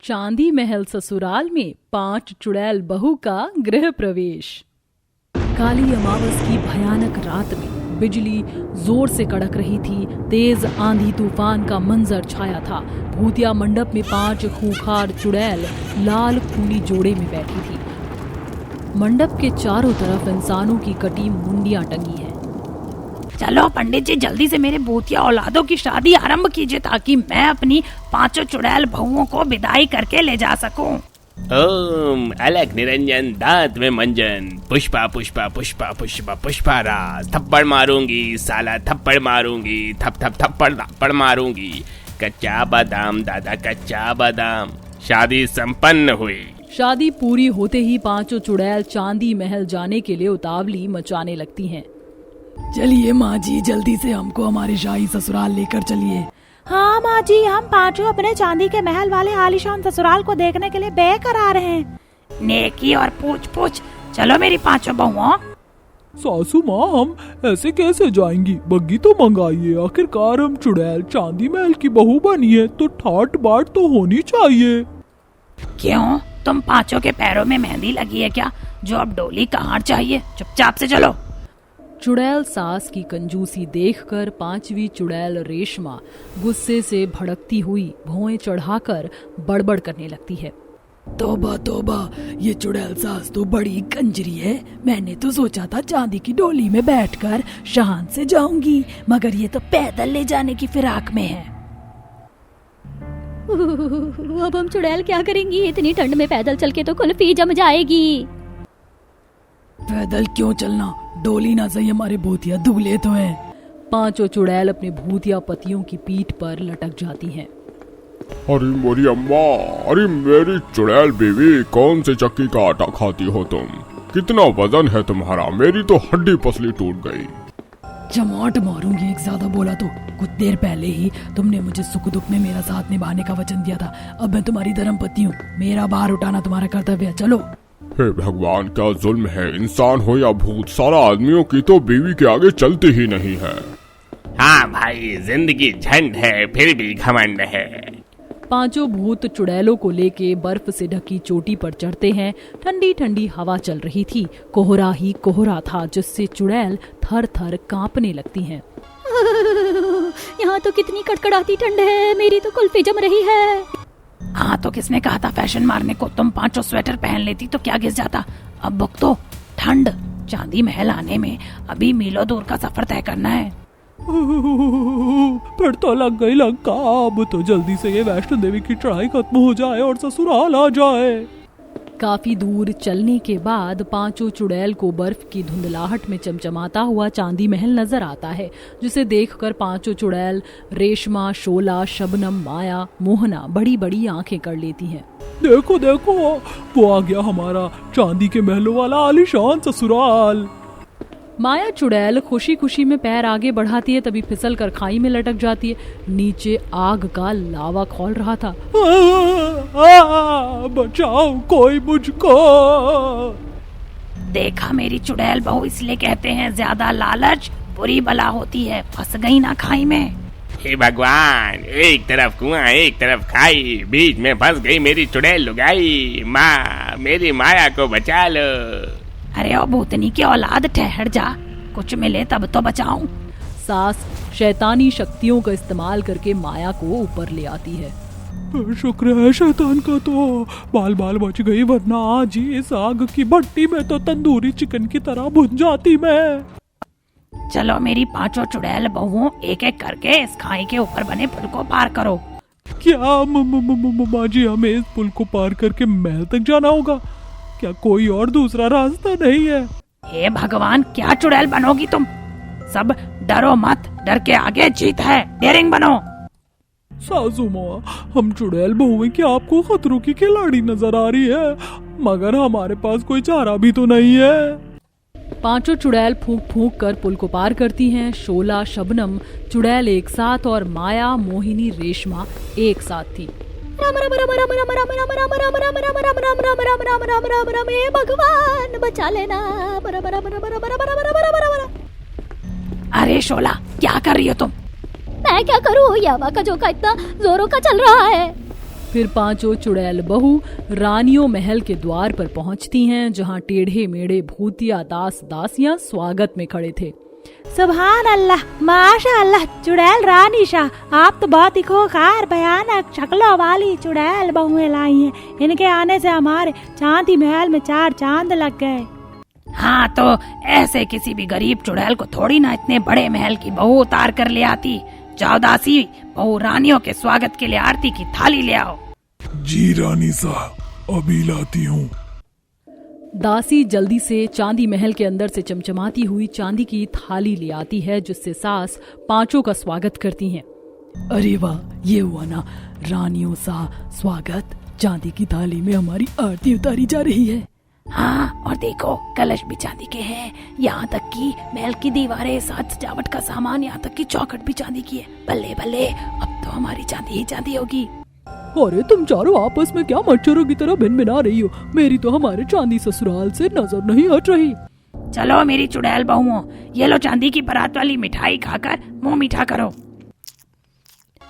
चांदी महल ससुराल में 5 चुड़ैल बहू का गृह प्रवेश। काली अमावस की भयानक रात में बिजली जोर से कड़क रही थी। तेज आंधी तूफान का मंजर छाया था। भूतिया मंडप में 5 खूंखार चुड़ैल लाल खूनी जोड़े में बैठी थी। मंडप के चारों तरफ इंसानों की कटी मुंडियां टंगी हैं। चलो पंडित जी, जल्दी से मेरे भूतिया औलादों की शादी आरंभ कीजिए ताकि मैं अपनी 5 चुड़ैल बहुओं को विदाई करके ले जा सकूं। ओम अलग निरंजन दांत में मंजन, पुष्पा पुष्पा पुष्पा पुष्पा पुष्पा राज, थप्पड़ मारूंगी साला थप्पड़ मारूंगी, थप थप थप्पड़ मारूंगी, कच्चा बादाम दादा कच्चा बादाम। शादी संपन्न हुई। शादी पूरी होते ही 5 चुड़ैल चांदी महल जाने के लिए उतावली मचाने लगती हैं। चलिए माँ जी, जल्दी से हमको हमारे शाही ससुराल लेकर चलिए। हाँ माँ जी, हम 5 अपने चांदी के महल वाले आलीशान ससुराल को देखने के लिए बेकरार हैं। नेकी और पूछ पूछ, चलो मेरी 5 बहुओं। सासू माँ, हम ऐसे कैसे जाएंगी? बग्गी तो मंगाइए, आखिरकार हम चुड़ैल चांदी महल की बहू बनी है तो ठाट बाट तो होनी चाहिए। क्यों, तुम 5 के पैरों में मेहंदी लगी है क्या? जो अब डोली कहाँ चाहिए, चुपचाप से चलो। चुड़ैल सास की कंजूसी देखकर 5वीं चुड़ैल रेशमा गुस्से से भड़कती हुई भौएं चढ़ाकर बड़बड़ करने लगती है। तौबा तौबा, ये चुड़ैल सास तो बड़ी कंजरी है। मैंने तो सोचा था चांदी की डोली में बैठकर शान से जाऊंगी, मगर ये तो पैदल ले जाने की फिराक में है। अब हम चुड़ैल क्या करेंगी? इतनी ठंड में पैदल चल के तो कुल्फी जम जाएगी। पैदल क्यों चलना, डोली ना सही, हमारे भूतिया दूल्हे तो हैं। 5 चुड़ैल अपने भूतिया पतियों की पीठ पर लटक जाती हैं। अरे मेरी अम्मा, अरे मेरी चुड़ैल बीवी, कौन से चक्की का आटा खाती हो तुम? कितना वजन है तुम्हारा? मेरी तो हड्डी पसली टूट गई। चमाट मारूंगी, एक ज्यादा बोला तो। कुछ देर पहले ही तुमने मुझे सुख दुख में मेरा साथ निभाने का वचन दिया था। अब मैं तुम्हारी धर्मपत्नी हूँ, मेरा भार उठाना तुम्हारा कर्तव्य है। चलो। हे भगवान, क्या जुल्म है! इंसान हो या भूत, सारा आदमियों की तो बीवी के आगे चलती ही नहीं है। हाँ भाई, जिंदगी झंड है फिर भी घमंड है। 5 भूत चुड़ैलों को लेके बर्फ से ढकी चोटी पर चढ़ते हैं। ठंडी ठंडी हवा चल रही थी। कोहरा ही कोहरा था जिससे चुड़ैल थर थर कांपने लगती हैं। यहाँ तो कितनी कड़कड़ाती ठंड है, मेरी तो कुल्फी जम रही है। हाँ तो किसने कहा था फैशन मारने को? तुम 5 स्वेटर पहन लेती तो क्या घिस जाता। अब भुगतो ठंड। चांदी महल आने में अभी मीलों दूर का सफर तय करना है। फिर तो लग गई लंका। अब तो जल्दी से ये वैष्णो देवी की चढ़ाई खत्म हो जाए और ससुराल आ जाए। काफी दूर चलने के बाद 5 चुड़ैल को बर्फ की धुंधलाहट में चमचमाता हुआ चांदी महल नजर आता है, जिसे देखकर 5 चुड़ैल रेशमा, शोला, शबनम, माया, मोहना बड़ी बड़ी आंखें कर लेती हैं। देखो देखो, वो आ गया हमारा चांदी के महलों वाला आलीशान ससुराल। माया चुड़ैल खुशी खुशी में पैर आगे बढ़ाती है, तभी फिसल कर खाई में लटक जाती है। नीचे आग का लावा खौल रहा था। बचाओ कोई मुझको। देखा मेरी चुड़ैल बहू, इसलिए कहते हैं ज्यादा लालच बुरी बला होती है। फंस गई ना खाई में। हे भगवान, एक तरफ कुआं एक तरफ खाई, बीच में फंस गई मेरी चुड़ैल लुगाई। माँ, मेरी माया को बचा लो। अरे ओ भूतनी की औलाद, ठहर जा, कुछ मिले तब तो बचाऊं। सास शैतानी शक्तियों का इस्तेमाल करके माया को ऊपर ले आती है। शुक्र है शैतान का तो बाल बाल बच गई, वरना आज ही इस आग की भट्टी में तो तंदूरी चिकन की तरह भुन जाती मैं। चलो मेरी 5 चुड़ैल बहुओं, एक एक करके इस खाई के ऊपर बने पुल को पार करो। क्या माँ जी, हमें इस पुल को पार करके महल तक जाना होगा? क्या कोई और दूसरा रास्ता नहीं है? हे भगवान, क्या चुड़ैल बनोगी तुम? सब डरो मत, डर के आगे जीत है। डेयरिंग बनो। सासू माँ, हम चुड़ैल बहुएं क्या आपको खतरों की खिलाड़ी नजर आ रही है? मगर हमारे पास कोई चारा भी तो नहीं है। 5 चुड़ैल फूंक फूंक कर पुल को पार करती हैं। शोला, शबनम चुड़ैल एक साथ और माया, मोहिनी, रेशमा एक साथ थी। राम राम राम राम राम राम राम राम राम राम राम राम राम राम राम राम राम राम राम, हे भगवान बचा लेना। अरे शोला, क्या कर रही हो तुम? मैं क्या करूँ, ये हवा का झोंका इतना जोरों का चल रहा है। फिर पांचों चुड़ैल बहू रानियों महल के द्वार पर पहुंचती हैं, जहां टेढ़े मेढ़े भूतिया दास दासियां स्वागत में खड़े थे। सुभान अल्लाह, माशाअल्लाह, चुड़ैल रानी शाह, आप तो बहुत ही खूंखार भयानक शक्लों वाली चुड़ैल बहुएं लाई हैं। इनके आने से हमारे चांदी महल में 4 चांद लग गए। हाँ तो ऐसे किसी भी गरीब चुड़ैल को थोड़ी ना इतने बड़े महल की बहू उतार कर ले आती। जाओ दासी, बहू रानियों के स्वागत के लिए आरती की थाली ले आओ। जी रानी साहब, अभी लाती हूँ। दासी जल्दी से चांदी महल के अंदर से चमचमाती हुई चांदी की थाली ले आती है, जिससे सास पांचों का स्वागत करती हैं। अरे वाह, ये हुआ ना रानियों सा स्वागत। चांदी की थाली में हमारी आरती उतारी जा रही है। हाँ, और देखो कलश भी चांदी के हैं, यहाँ तक कि महल की दीवारें, साज सजावट का सामान, यहाँ तक कि चौखट भी चांदी की है। बल्ले बल्ले, अब तो हमारी चांदी ही चांदी होगी। अरे तुम चारों आपस में क्या मच्छरों की तरह भिन-भिना रही हो? मेरी तो हमारे चांदी ससुराल से नजर नहीं हट रही। चलो मेरी चुड़ैल बहुओं, ये लो चांदी की बारात वाली मिठाई खाकर मुंह मीठा करो।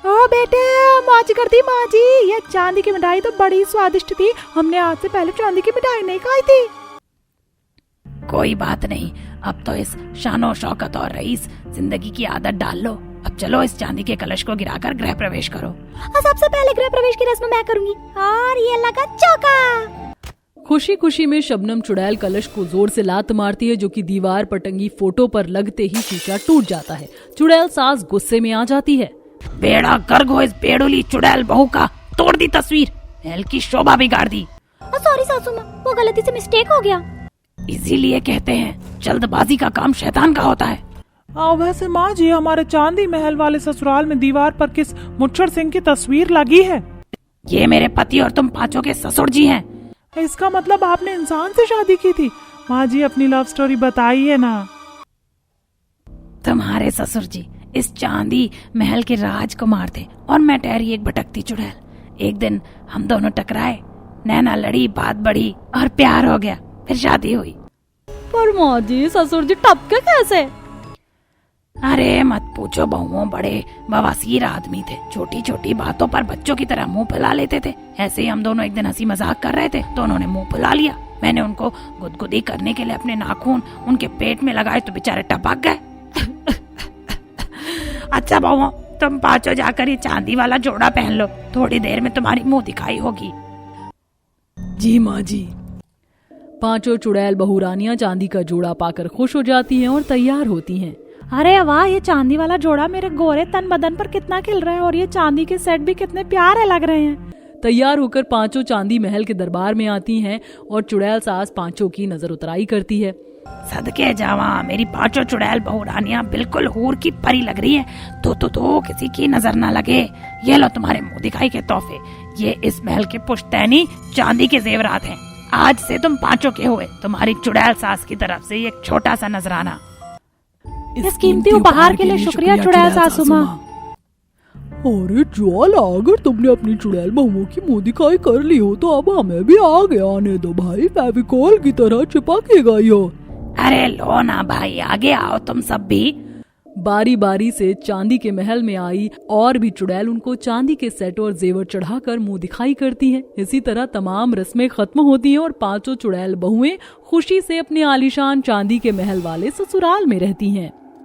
ओ बेटे, मौज कर दी माँ जी, ये चांदी की मिठाई तो बड़ी स्वादिष्ट थी। हमने आज से पहले चांदी की मिठाई नहीं खाई थी। कोई बात नहीं, अब तो इस शानो शौकत और रईस जिंदगी की आदत डाल लो। अब चलो इस चांदी के कलश को गिराकर गृह प्रवेश करो। सबसे पहले गृह प्रवेश की रस्म मैं करूंगी, और ये लगा चौका। खुशी खुशी में शबनम चुड़ैल कलश को जोर से लात मारती है, जो कि दीवार पर टंगी फोटो पर लगते ही शीशा टूट जाता है। चुड़ैल सास गुस्से में आ जाती है। बेड़ा गर्क हो इस बेड़ुली चुड़ैल बहू का, तोड़ दी तस्वीर, महल की शोभा बिगाड़ दी। सॉरी सासू माँ, वो गलती से मिस्टेक हो गया। इसीलिए कहते हैं जल्दबाजी का काम शैतान का होता है। वैसे माँ जी, हमारे चांदी महल वाले ससुराल में दीवार पर किस मुच्छर सिंह की तस्वीर लगी है? ये मेरे पति और तुम पांचों के ससुर जी हैं। इसका मतलब आपने इंसान से शादी की थी? माँ जी, अपनी लव स्टोरी बताइए ना। तुम्हारे ससुर जी इस चांदी महल के राजकुमार थे और मैं ठहरी एक भटकती चुड़ैल। एक दिन हम दोनों टकराए, नैना लड़ी, बात बढ़ी और प्यार हो गया, फिर शादी हुई। पर माँ जी, ससुर जी टपके कैसे? अरे मत पूछो बहुओं, बड़े बवासीर आदमी थे। छोटी छोटी बातों पर बच्चों की तरह मुंह फुला लेते थे। ऐसे ही हम दोनों एक दिन हंसी मजाक कर रहे थे तो उन्होंने मुंह फुला लिया। मैंने उनको गुदगुदी करने के लिए अपने नाखून उनके पेट में लगाए तो बेचारे टपक गए। अच्छा बहुओं, तुम पांचों जाकर ये चांदी वाला जोड़ा पहन लो, थोड़ी देर में तुम्हारी मुंह दिखाई होगी। जी माँ जी। पांचों चुड़ैल बहू रानियां चांदी का जोड़ा पाकर खुश हो जाती हैं और तैयार होती हैं। अरे वाह, ये चांदी वाला जोड़ा मेरे गोरे तन बदन पर कितना खिल रहा है, और ये चांदी के सेट भी कितने प्यारे लग रहे हैं। तैयार होकर पांचों चांदी महल के दरबार में आती हैं और चुड़ैल सास पांचों की नजर उतराई करती है। सदके जावा, मेरी पांचों चुड़ैल बहू रानियां बिल्कुल हूर की परी लग रही है। तो किसी की नजर ना लगे। ये लो तुम्हारे मुंह दिखाई के तोहफे। ये इस महल के पुश्तैनी चांदी के जेवरात हैं। आज से तुम पांचों के हुए। तुम्हारी चुड़ैल सास की तरफ से एक छोटा सा नजराना। इस कीमती उपहार के लिए शुक्रिया चुड़ैल सासू माँ। अरे ज्वाल, अगर तुमने अपनी चुड़ैल बहुओं की मुंह दिखाई कर ली हो तो अब हमें भी आगे आने दो भाई, फेविकोल की तरह चिपकेगा यो। अरे लो ना भाई, आगे आओ तुम सब भी। बारी बारी से चांदी के महल में आई और भी चुड़ैल उनको चांदी के सेट और जेवर चढ़ाकर मुंह दिखाई करती हैं। इसी तरह तमाम रस्में खत्म होती हैं और पांचों चुड़ैल बहुएं खुशी से अपने आलीशान चांदी के महल वाले ससुराल में रहती हैं।